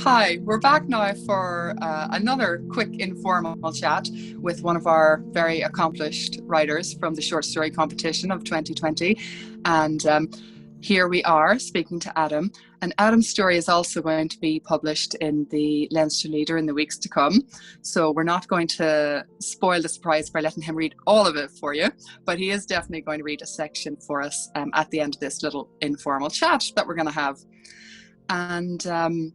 Hi, we're back now for another quick informal chat with one of our very accomplished writers from the short story competition of 2020. And here we are speaking to Adam. And Adam's story is also going to be published in the Leinster Leader in the weeks to come. So we're not going to spoil the surprise by letting him read all of it for you, but he is definitely going to read a section for us at the end of this little informal chat that we're going to have. And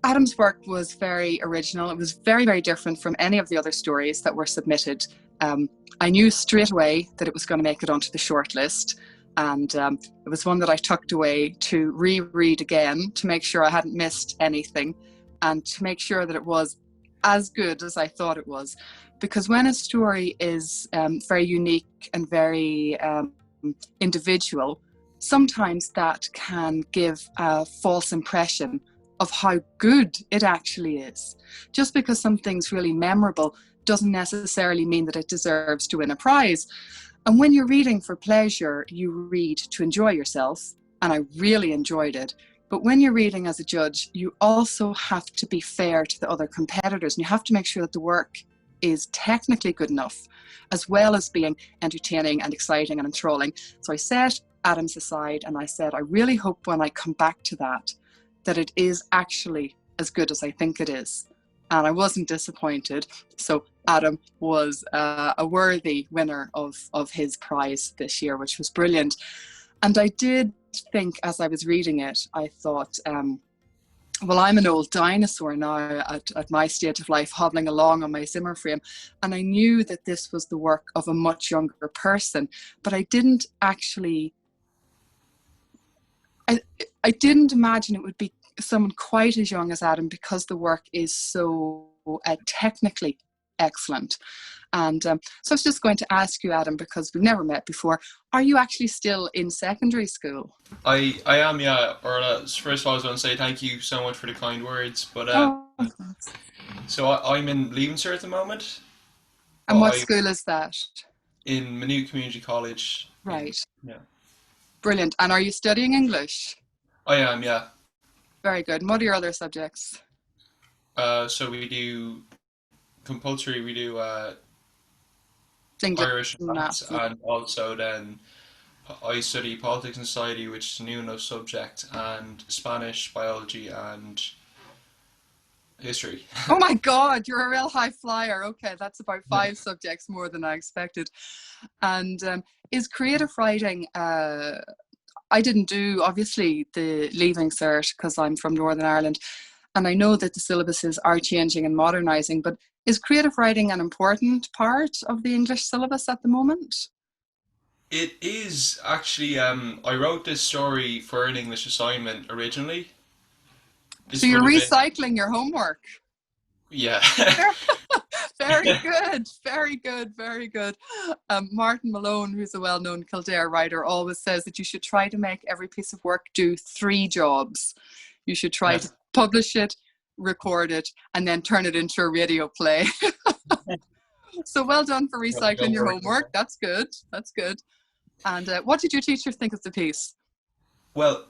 Adam's work was very original. It was very, very different from any of the other stories that were submitted. I knew straight away that it was going to make it onto the shortlist. And it was one that I tucked away to reread again to make sure I hadn't missed anything and to make sure that it was as good as I thought it was. Because when a story is very unique and very individual, sometimes that can give a false impression of how good it actually is. Just because something's really memorable doesn't necessarily mean that it deserves to win a prize. And when you're reading for pleasure, you read to enjoy yourself, and I really enjoyed it. But when you're reading as a judge, you also have to be fair to the other competitors, and you have to make sure that the work is technically good enough, as well as being entertaining and exciting and enthralling. So I set Adam's aside and I said, I really hope when I come back to that it is actually as good as I think it is. And I wasn't disappointed. So Adam was a worthy winner of his prize this year, which was brilliant. And I did think, as I was reading it, I thought, well, I'm an old dinosaur now at my stage of life, hobbling along on my Zimmer frame. And I knew that this was the work of a much younger person, but I didn't actually I didn't imagine it would be someone quite as young as Adam, because the work is so technically excellent. And so I was just going to ask you, Adam, because we've never met before, are you actually still in secondary school? I am, yeah. Or first of all, I was going to say thank you so much for the kind words. But Oh, thanks. so I'm in Leaving Cert at the moment, but And what I school is that? in Maynooth Community College. In Right. Yeah, Brilliant. And are you studying English? I am, yeah. Very good. And what are your other subjects? So we do compulsory. We do English Irish and and maths, maths. and also then I study politics and society, which is a new enough subject, and Spanish, biology, and history. Oh my God, you're a real high flyer. Okay, that's about 5 subjects more than I expected. And is creative writing, I didn't do, obviously, the Leaving Cert because I'm from Northern Ireland. And I know that the syllabuses are changing and modernising, but is creative writing an important part of the English syllabus at the moment? It is actually. I wrote this story for an English assignment originally. So This would you're have been, recycling your homework. yeah. Very good, very good, very good. Martin Malone, who's a well-known Kildare writer, always says that you should try to make every piece of work do 3 jobs. You should try Yeah. to publish it, record it, and then turn it into a radio play. So well done for recycling Don't your worry. homework. That's good. That's good. And what did your teacher think of the piece? Well,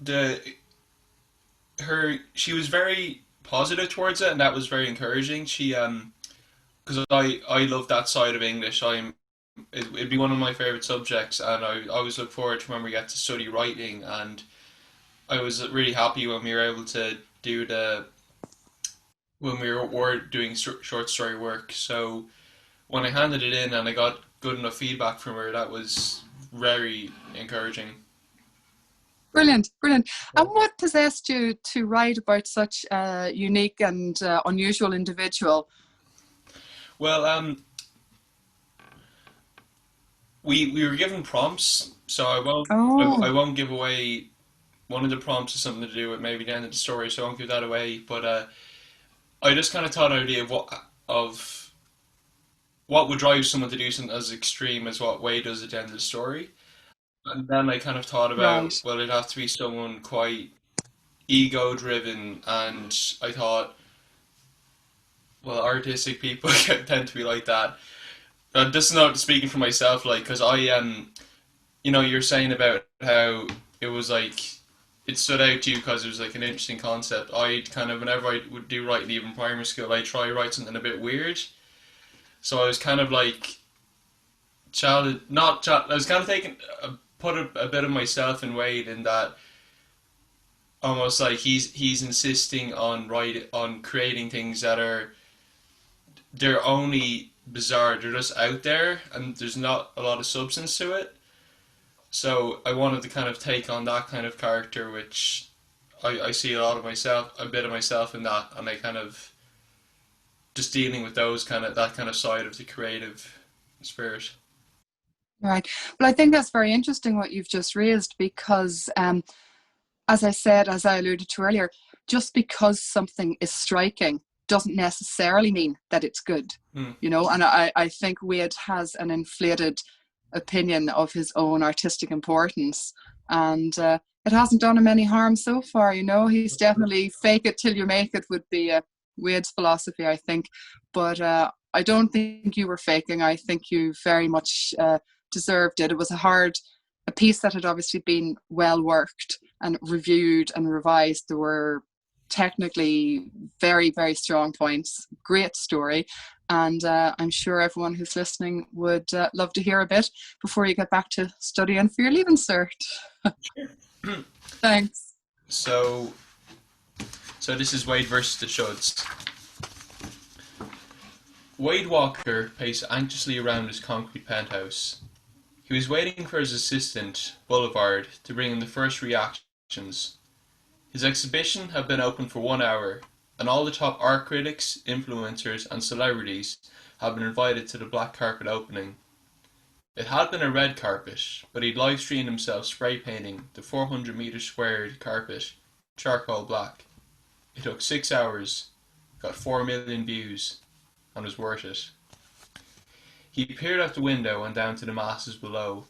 she was very positive towards it, and that was very encouraging. She because I love that side of English. It'd be one of my favorite subjects, and I always look forward to when we get to study writing. And I was really happy when we were able to do the when were doing short story work. So when I handed it in and I got good enough feedback from her, that was very encouraging. Brilliant, brilliant. And what possessed you to write about such a unique and unusual individual? Well, we were given prompts, so I Oh, won't give away. One of the prompts is something to do with maybe the end of the story, so I won't give that away. But I just kind of thought an idea of what would drive someone to do something as extreme as what Way does at the end of the story. And then I kind of thought right. about, well, it'd have to be someone quite ego driven, and I thought, well, artistic people tend to be like that. This is not speaking for myself, like, because you're saying about how it was like it stood out to you because it was like an interesting concept. I kind of, whenever I would do writing even primary school, I try to write something a bit weird. So I was kind of like not child. I was kind of taking put a bit of myself in Wade in that almost like he's insisting on creating things that are they're only bizarre. They're just out there, and there's not a lot of substance to it. So I wanted to kind of take on that kind of character, which I see a lot of myself, a bit of myself in that, and I kind of just dealing with those kind of that kind of side of the creative spirit. Right. Well, I think that's very interesting what you've just raised because, as I said, as I alluded to earlier, just because something is striking doesn't necessarily mean that it's good, Hmm. and I think Wade has an inflated opinion of his own artistic importance, and it hasn't done him any harm so far. He's definitely fake it till you make it would be Wade's philosophy, I think. But I don't think you were faking. I think you very much deserved it. It was a piece that had obviously been well worked and reviewed and revised. There were technically very, very strong points. Great story. And I'm sure everyone who's listening would love to hear a bit before you get back to studying for your leaving cert. Thanks. So so this is Wade versus the Chuds. Wade Walker paced anxiously around his concrete penthouse. He was waiting for his assistant, Boulevard, to bring him the first reactions. His exhibition had been open for 1 hour, and all the top art critics, influencers, and celebrities had been invited to the black carpet opening. It had been a red carpet, but he'd live streamed himself spray painting the 400-meter squared carpet charcoal black. It took 6 hours, got 4 million views, and was worth it. He peered out the window and down to the masses below.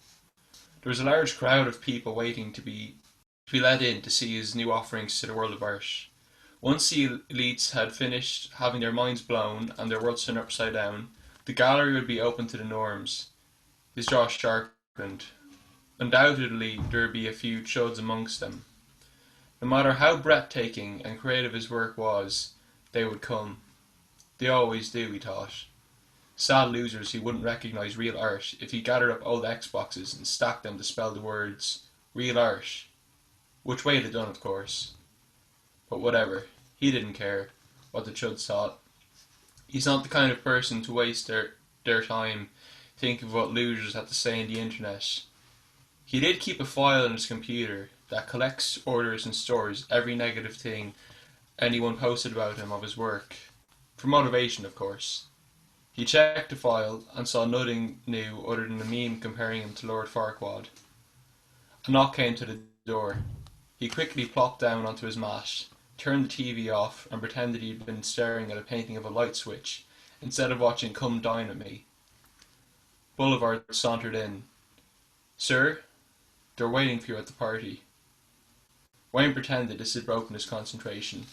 There was a large crowd of people waiting to be let in to see his new offerings to the world of art. Once the elites had finished having their minds blown and their worlds turned upside down, the gallery would be open to the norms. His jaw sharpened. Undoubtedly there would be a few chuds amongst them. No matter how breathtaking and creative his work was, they would come. They always do, he thought. Sad losers who wouldn't recognise real art if he gathered up old Xboxes and stacked them to spell the words real art. Which Wade had done, of course. But whatever. He didn't care what the chuds thought. He's not the kind of person to waste their time thinking of what losers had to say on the internet. He did keep a file on his computer that collects, orders and stores every negative thing anyone posted about him of his work. For motivation, of course. He checked the file and saw nothing new other than a meme comparing him to Lord Farquaad. A knock came to the door. He quickly plopped down onto his mat, turned the TV off and pretended he'd been staring at a painting of a light switch instead of watching Come Dine With Me. Boulevard sauntered in. Sir, they're waiting for you at the party. Wayne pretended this had broken his concentration.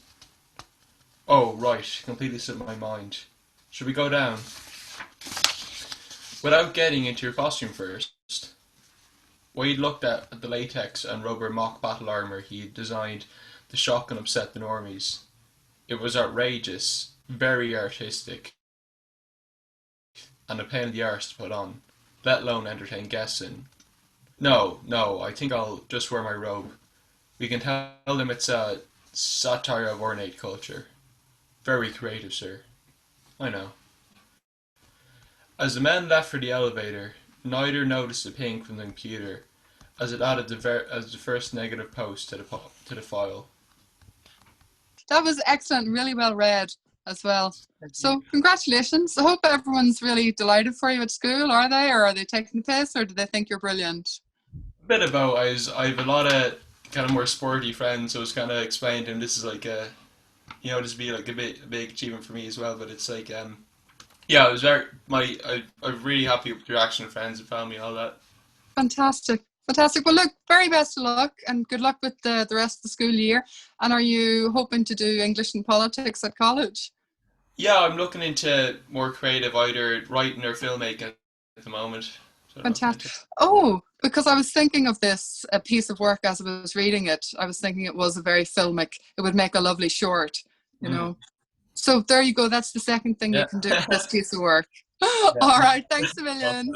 Oh, right, completely slipped my mind. Should we go down? Without getting into your costume first. Wade looked at the latex and rubber mock battle armour he had designed to shock and upset the normies. It was outrageous, very artistic, and a pain in the arse to put on, let alone entertain guests in. No, I think I'll just wear my robe. We can tell them it's a satire of ornate culture. Very creative, sir. I know. As the men left for the elevator, neither noticed the ping from the computer, as it added as the first negative post to the file. That was excellent, really well read as well. So congratulations. I hope everyone's really delighted for you at school, are they? Or are they taking the piss, or do they think you're brilliant? A bit of both. I have a lot of kind of more sporty friends, so I was kind of explaining to him this is like this would be like a big achievement for me as well. But it's like, yeah, I was I'm really happy with the reaction of friends and family and all that. Fantastic. Fantastic. Well, look, very best of luck and good luck with the rest of the school year. And are you hoping to do English and politics at college? Yeah, I'm looking into more creative, either writing or filmmaking at the moment. So So Fantastic. interesting. Oh, because I was thinking of this a piece of work as I was reading it. I was thinking it was a very filmic. It would make a lovely short, you Mm, know. So there you go. That's the second thing you yeah. can do with this piece of work. Yeah. All right. Thanks a Well, million.